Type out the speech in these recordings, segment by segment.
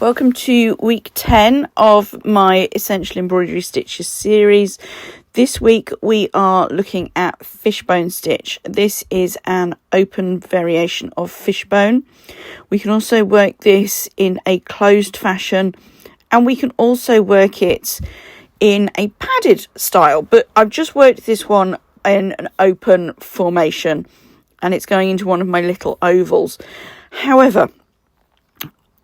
Welcome to week 10 of my Essential Embroidery Stitches series. This week we are looking at Fishbone stitch. This is an open variation of Fishbone. We can also work this in a closed fashion, and we can also work it in a padded style, but I've just worked this one in an open formation and it's going into one of my little ovals. However,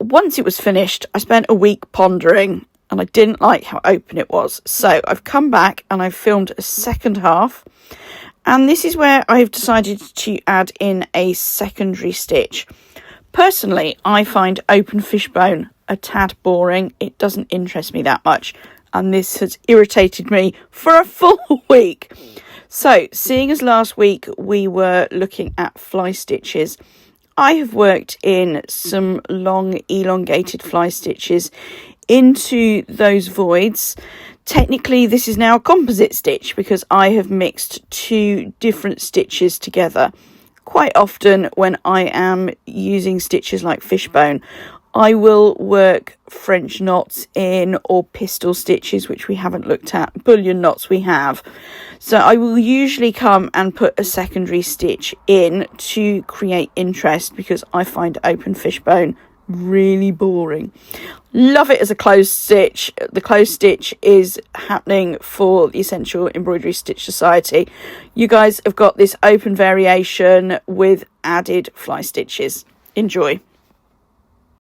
once it was finished, I spent a week pondering and I didn't like how open it was. So I've come back and I've filmed a second half. And this is where I've decided to add in a secondary stitch. Personally, I find open Fishbone a tad boring. It doesn't interest me that much. And this has irritated me for a full week. So, seeing as last week we were looking at fly stitches, I have worked in some long elongated fly stitches into those voids. Technically, this is now a composite stitch because I have mixed two different stitches together. Quite often when I am using stitches like Fishbone, I will work French knots in, or pistol stitches, which we haven't looked at, bullion knots we have. So I will usually come and put a secondary stitch in to create interest because I find open Fishbone really boring. Love it as a closed stitch. The closed stitch is happening for the Essential Embroidery Stitch Society. You guys have got this open variation with added fly stitches. Enjoy.